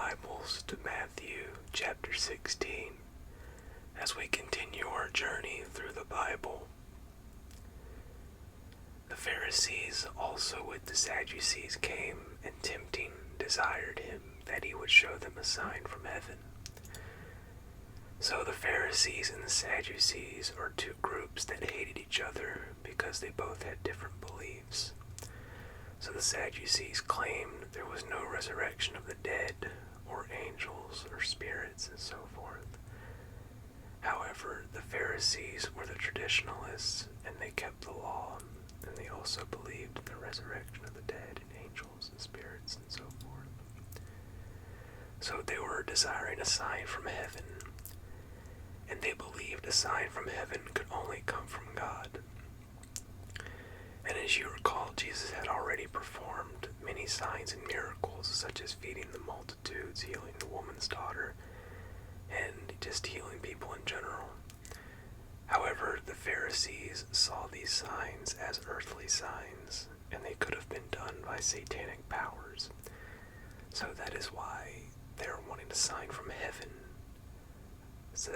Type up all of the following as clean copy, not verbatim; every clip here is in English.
Bibles to Matthew chapter 16 as we continue our journey through the Bible. The Pharisees also with the Sadducees came and tempting desired him that he would show them a sign from heaven. So the Pharisees and the Sadducees are two groups that hated each other because they both had different beliefs. So the Sadducees claimed there was no resurrection of the dead, or angels, or spirits, and so forth. However, the Pharisees were the traditionalists, and they kept the law, and they also believed in the resurrection of the dead, and angels, and spirits, and so forth. So they were desiring a sign from heaven, and they believed a sign from heaven could only come from God. And as you recall, Jesus had already performed many signs and miracles, such as feeding the multitudes, healing the woman's daughter, and just healing people in general. However, the Pharisees saw these signs as earthly signs, and they could have been done by satanic powers. So that is why they were wanting a sign from heaven. So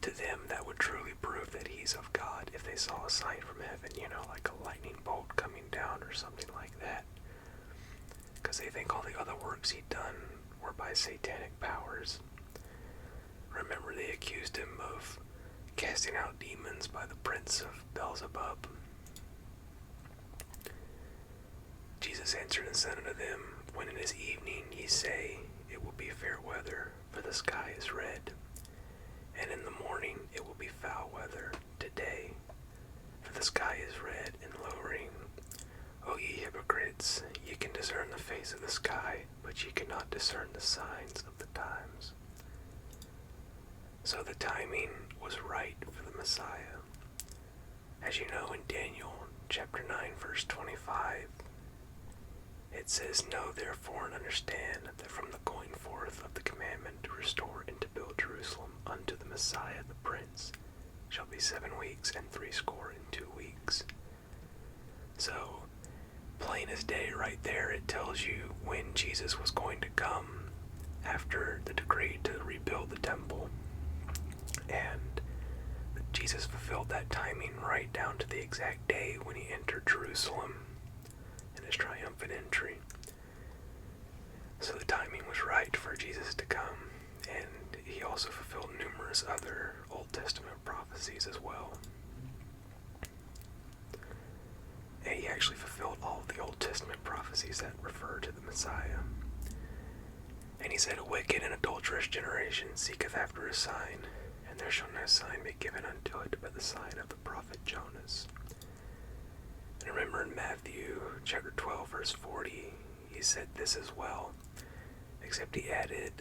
to them, that would truly prove that he's of God if they saw a sign from heaven, like a lightning bolt coming down or something like that. Because they think all the other works he'd done were by satanic powers. Remember, they accused him of casting out demons by the prince of Beelzebub. Jesus answered and said unto them, When it is evening, ye say, It will be fair weather, for the sky is red. And in the morning it will be foul weather, today, for the sky is red and lowering. O ye hypocrites, ye can discern the face of the sky, but ye cannot discern the signs of the times. So the timing was right for the Messiah. As you know, in Daniel chapter 9 verse 25, it says, Know therefore and understand that from the going forth of the commandment to restore and to build Jerusalem unto the Messiah the Prince shall be 7 weeks and 62 weeks. So, plain as day right there, it tells you when Jesus was going to come after the decree to rebuild the temple. And Jesus fulfilled that timing right down to the exact day when he entered Jerusalem in his triumphant entry. So the timing was right for Jesus to come, and he also fulfilled numerous other Old Testament prophecies as well. And he actually fulfilled all of the Old Testament prophecies that refer to the Messiah. And he said, A wicked and adulterous generation seeketh after a sign, and there shall no sign be given unto it but the sign of the prophet Jonas. And remember in Matthew chapter 12 verse 40, he said this as well, except he added,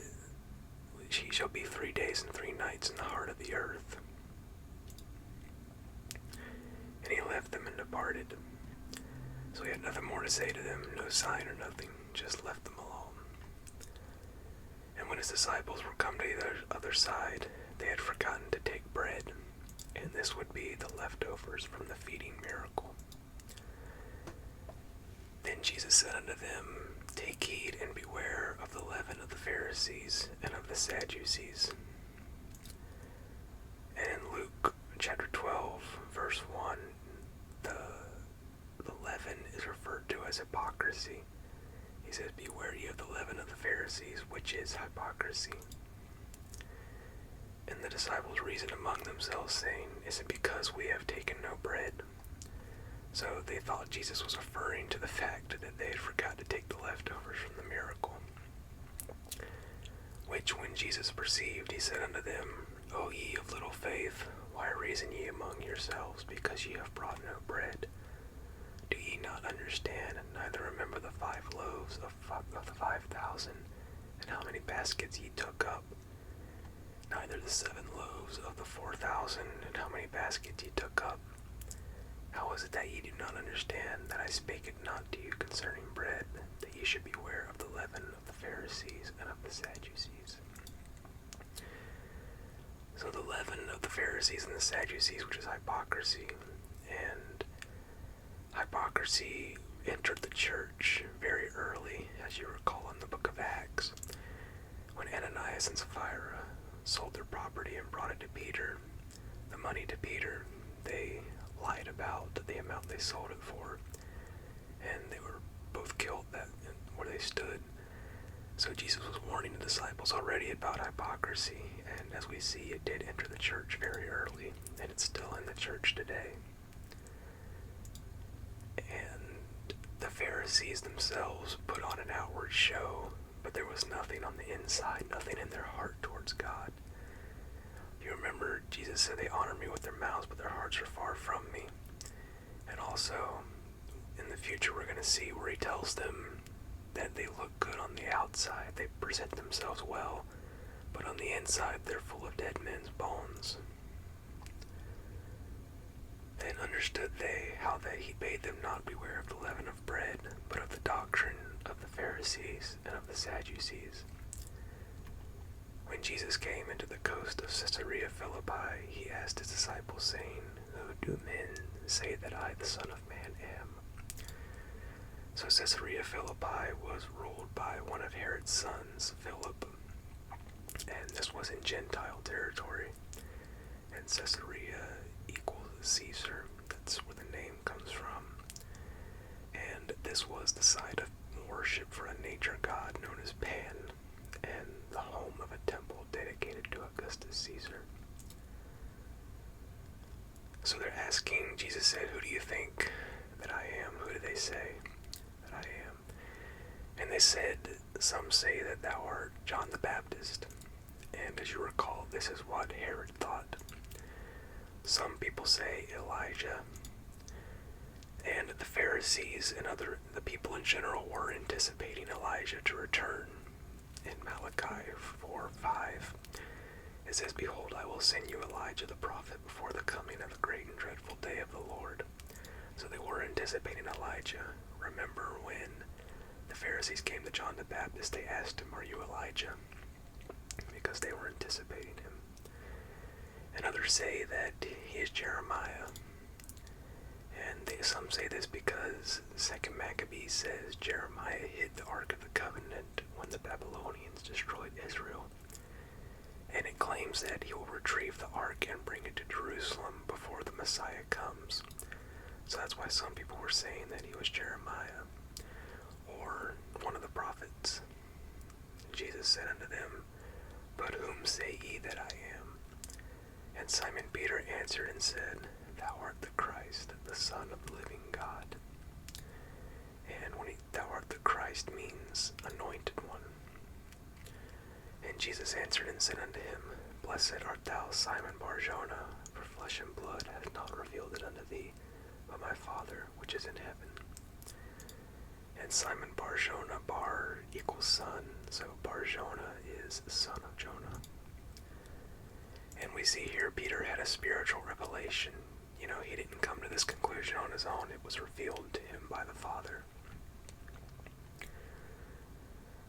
She shall be 3 days and 3 nights in the heart of the earth. And he left them and departed. So he had nothing more to say to them, no sign or nothing, just left them alone. And when his disciples were come to the other side, they had forgotten to take bread, and this would be the leftovers from the feeding miracle. Then Jesus said unto them, Take heed and beware of the leaven of the Pharisees and of the Sadducees. And in Luke chapter 12, verse 1, the leaven is referred to as hypocrisy. He says, Beware ye of the leaven of the Pharisees, which is hypocrisy. And the disciples reasoned among themselves, saying, Is it because we have taken no bread? So they thought Jesus was referring to the fact that they had forgot to take the leftovers from the miracle. Which when Jesus perceived, he said unto them, O ye of little faith, why reason ye among yourselves, because ye have brought no bread? Do ye not understand, and neither remember the 5 loaves of the 5,000, and how many baskets ye took up? Neither the 7 loaves of the 4,000, and how many baskets ye took up? How is it that ye do not understand that I spake it not to you concerning bread, that ye should beware of the leaven of the Pharisees and of the Sadducees? So the leaven of the Pharisees and the Sadducees, which is hypocrisy, and hypocrisy entered the church very early, as you recall in the book of Acts. Ananias and Sapphira sold their property and brought it to Peter, the money to Peter. They lied about the amount they sold it for, and they were both killed where they stood. So Jesus was warning the disciples already about hypocrisy, and as we see, it did enter the church very early, and it's still in the church today. And the Pharisees themselves put on an outward show, but there was nothing on the inside, nothing in their heart towards God. You remember Jesus said they honor me with their mouths, but their hearts are far from me. And also, in the future, we're going to see where he tells them that they look good on the outside, they present themselves well, but on the inside they're full of dead men's bones. Then understood they how that he bade them not beware of the leaven of bread, but of the doctrine of the Pharisees and of the Sadducees. When Jesus came into the coast of Caesarea Philippi, he asked his disciples, saying, Who do men say that I, the Son of Man, am? So Caesarea Philippi was ruled by one of Herod's sons, Philip, and this was in Gentile territory, and Caesarea equals Caesar. That's where the name comes from. And this was the site of worship for a nature god known as Pan, and the home of a temple dedicated to Augustus Caesar. So they're asking, Jesus said, Who do you think that I am? Who do they say that I am? And they said, Some say that thou art John the Baptist. And as you recall, this is what Herod thought. Some people say Elijah. And the Pharisees and the people in general were anticipating Elijah to return. In Malachi 4:5, it says, Behold, I will send you Elijah the prophet before the coming of the great and dreadful day of the Lord. So they were anticipating Elijah. Remember when the Pharisees came to John the Baptist, they asked him, Are you Elijah? Because they were anticipating him. And others say that he is Jeremiah. And some say this because 2 Maccabees says Jeremiah hid the Ark of the Covenant when the Babylonians destroyed Israel. And it claims that he will retrieve the Ark and bring it to Jerusalem before the Messiah comes. So that's why some people were saying that he was Jeremiah, or one of the prophets. Jesus said unto them, But whom say ye that I am? And Simon Peter answered and said, Thou art the Christ, the Son of the living God. And thou art the Christ means anointed one. And Jesus answered and said unto him, Blessed art thou, Simon Bar-Jonah, for flesh and blood hath not revealed it unto thee, but my Father which is in heaven. And Simon Bar-Jonah, Bar equals son, so Bar-Jonah is son of Jonah. And we see here Peter had a spiritual revelation. You know, he didn't come to this conclusion on his own. It was revealed to him by the Father.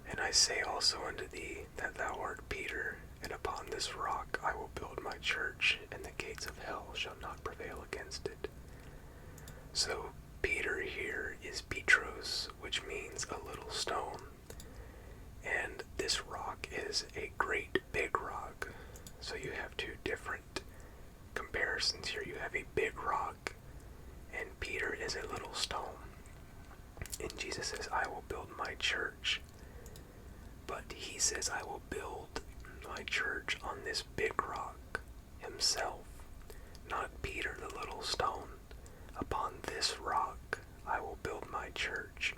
And I say also unto thee that thou art Peter, and upon this rock I will build my church, and the gates of hell shall not prevail against it. So Peter here is Petros, which means a little stone. And this rock is a great big rock. So you have two different comparisons here. You have a big rock, and Peter is a little stone. And Jesus says, I will build my church. But he says, I will build my church on this big rock himself, not Peter the little stone. Upon this rock I will build my church.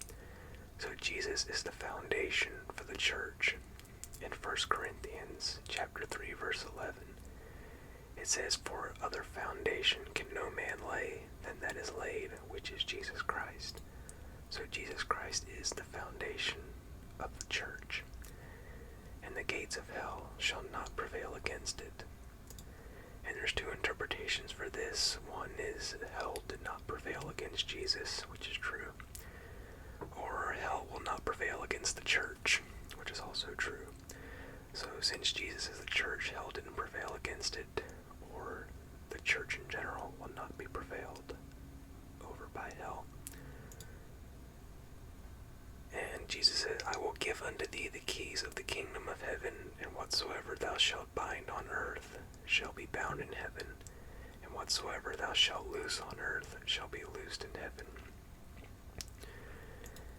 So Jesus is the foundation for the church. In 1 Corinthians chapter 3, verse 11, it says, For other foundation can no man lay than that is laid, which is Jesus Christ. So Jesus Christ is the foundation of the church. And the gates of hell shall not prevail against it. And there's two interpretations for this. One is hell did not prevail against Jesus, which is true. Or hell will not prevail against the church, which is also true. So since Jesus is the church, hell didn't prevail against it, or the church in general will not be prevailed over by hell. And Jesus said, I will give unto thee the keys of the kingdom of heaven, and whatsoever whatsoever thou shalt loose on earth shall be loosed in heaven.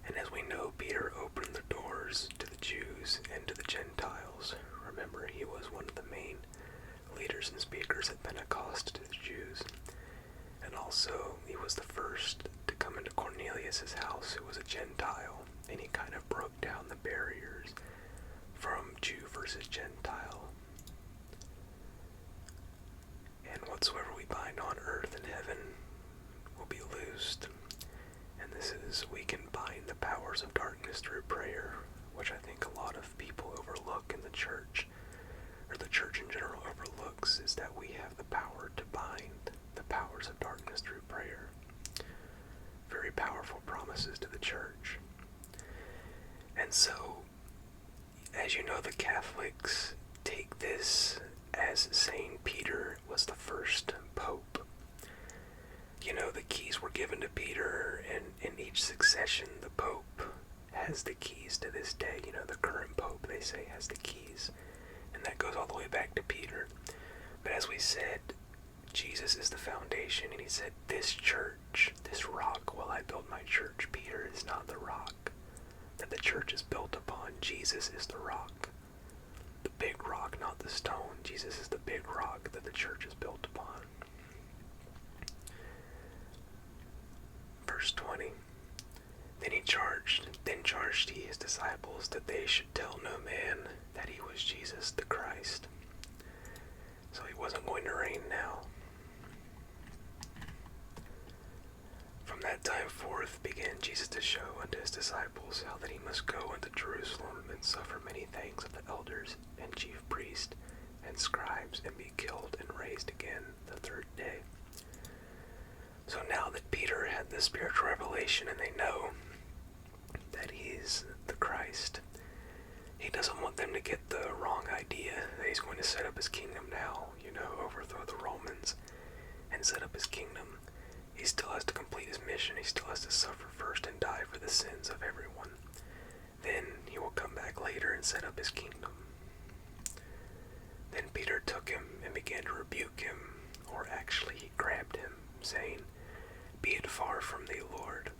And as we know, Peter opened the doors to the Jews and to the Gentiles. Remember, he was one of the main leaders and speakers at Pentecost to the Jews. And also, he was the first to come into Cornelius' house, who was a Gentile, and he kind of broke down the barriers from Jew versus Gentile. And whatsoever we bind on earth and heaven will be loosed. And this is, we can bind the powers of darkness through prayer, which I think a lot of people overlook in the church, or the church in general overlooks, is that we have the power to bind the powers of darkness through prayer. Very powerful promises to the church. And so, as you know, the Catholics take this as Saint Peter was the first pope. You know, the keys were given to Peter, and in each succession, the pope has the keys to this day. You know, the current pope, they say, has the keys. And that goes all the way back to Peter. But as we said, Jesus is the foundation, and he said, this church, this rock, will I build my church. Peter is not the rock that the church is built upon. Jesus is the rock. The big rock, not the stone. Jesus is the big rock that the church is built upon. Verse 20. Then charged he his disciples that they should tell no man that he was Jesus the Christ. So he wasn't going to reign now. From that time forth began Jesus to show unto his disciples how that he must go unto Jerusalem and suffer many things of the elders and chief priests and scribes, and be killed and raised again the third day. So now that Peter had the spiritual revelation and they know that he's the Christ, he doesn't want them to get the wrong idea that he's going to set up his kingdom now, overthrow the Romans and set up his kingdom. He still has to complete his mission. He still has to suffer first and die for the sins of everyone. Then he will come back later and set up his kingdom. Then Peter took him and began to rebuke him, or actually he grabbed him, saying, "Be it far from thee, Lord."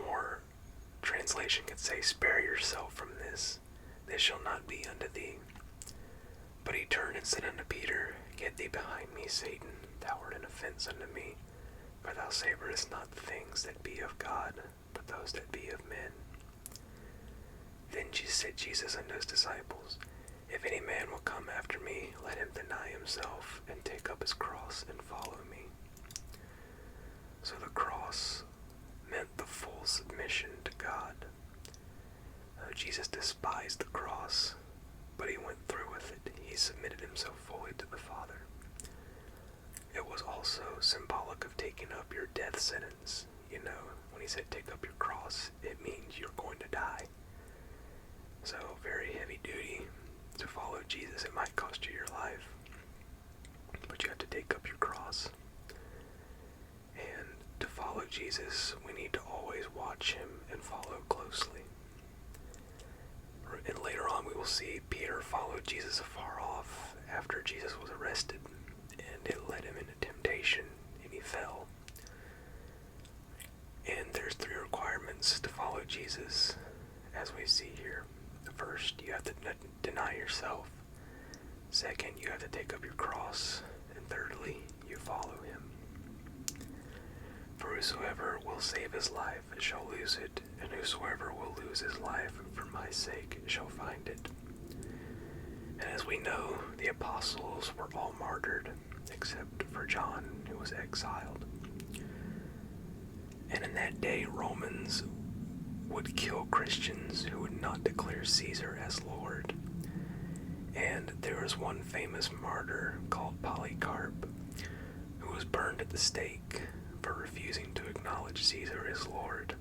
More translation could say, "Spare yourself from this. This shall not be unto thee." But he turned and said unto Peter, "Get thee behind me, Satan. Thou art an offense unto me. For thou savorest not the things that be of God, but those that be of men." Then said Jesus unto his disciples, "If any man will come after me, let him deny himself, and take up his cross, and follow me." So the cross meant the full submission to God. Jesus despised the cross, but he went through with it. He submitted himself fully to the Father. It was also symbolic of taking up your death sentence. When he said take up your cross, it means you're going to die. So very heavy duty to follow Jesus. It might cost you your life, but you have to take up your cross. And to follow Jesus, we need to always watch him and follow closely. And later on we will see Peter followed Jesus afar off after Jesus was arrested, and it led him into temptation, and he fell. And there's 3 requirements to follow Jesus, as we see here. First, you have to deny yourself. Second, you have to take up your cross. And thirdly, you follow him. For whosoever will save his life shall lose it, and whosoever will lose his life for my sake shall find it. And as we know, the apostles were all martyred, except for John, who was exiled. And in that day, Romans would kill Christians who would not declare Caesar as Lord. And there was one famous martyr called Polycarp, who was burned at the stake for refusing to acknowledge Caesar as Lord.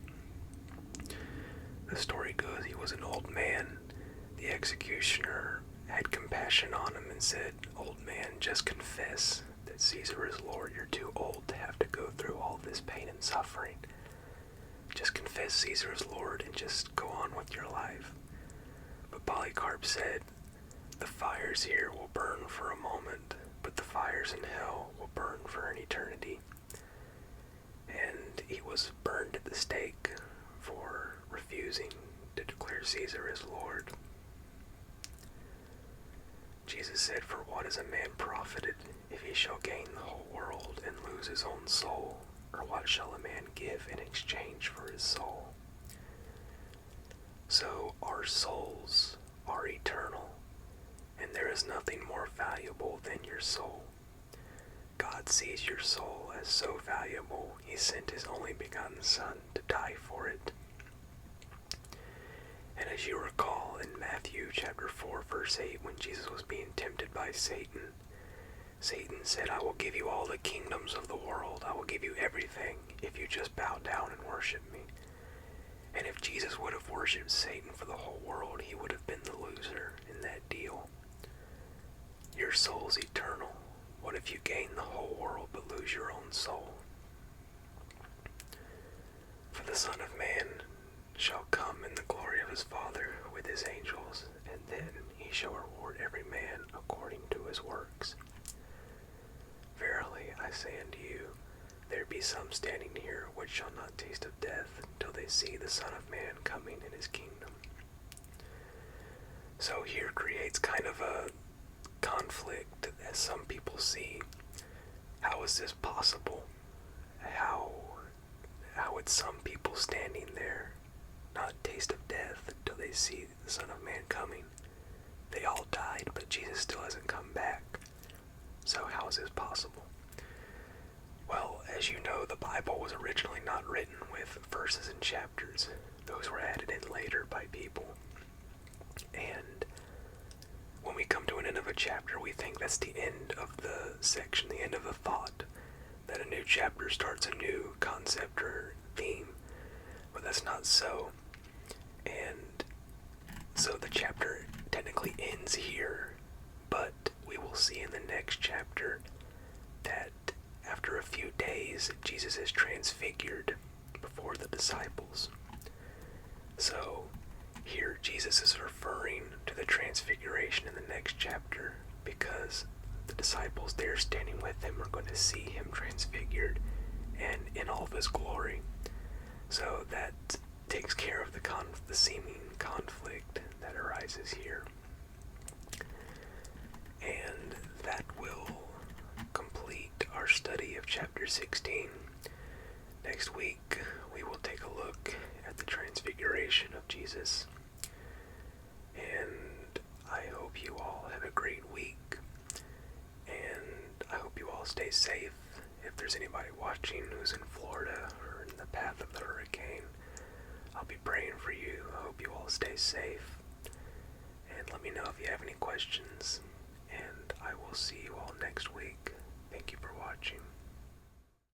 The story goes he was an old man. The executioner had compassion on him and said, "Old man, just confess that Caesar is Lord. You're too old to have to go through all this pain and suffering. Just confess Caesar is Lord and just go on with your life." But Polycarp said, "The fires here will burn for a moment, but the fires in hell will burn for an eternity. And he was burned at the stake for refusing to declare Caesar as Lord. Jesus said, "For what is a man profited if he shall gain the whole world and lose his own soul? Or what shall a man give in exchange for his soul?" So our souls are eternal, and there is nothing more valuable than your soul. God sees your soul as so valuable, he sent his only begotten Son to die for it. And as you recall in Matthew chapter 4, verse 8, when Jesus was being tempted by Satan, Satan said, "I will give you all the kingdoms of the world. I will give you everything if you just bow down and worship me." And if Jesus would have worshipped Satan for the whole world, he would have been the loser in that deal. Your soul's eternal. What if you gain the whole world but lose your own soul? For the Son of Man shall come in the glory of his Father with his angels, and then he shall reward every man according to his works. Verily I say unto you, there be some standing here which shall not taste of death till they see the Son of Man coming in his kingdom. So here creates kind of a conflict, as some people see. How is this possible? How would some people standing there not taste of death till they see the Son of Man coming? They all died, but Jesus still hasn't come back. So how is this possible? Well, as you know, the Bible was originally not written with verses and chapters. Those were added in later by people. And when we come to an end of a chapter, we think that's the end of the section, the end of the thought, that a new chapter starts a new concept or theme. But that's not so. And so the chapter technically ends here, but we will see in the next chapter that after a few days, Jesus is transfigured before the disciples. So here Jesus is referring to the transfiguration in the next chapter, because the disciples there standing with him are going to see him transfigured and in all of his glory. So that takes care of the seeming conflict that arises here. And that will complete our study of chapter 16. Next week, we will take a look at the transfiguration of Jesus. And I hope you all have a great week. And I hope you all stay safe. If there's anybody watching who's in Florida or in the path of the hurricane, I'll be praying for you. I hope you all stay safe. And let me know if you have any questions. And I will see you all next week. Thank you for watching.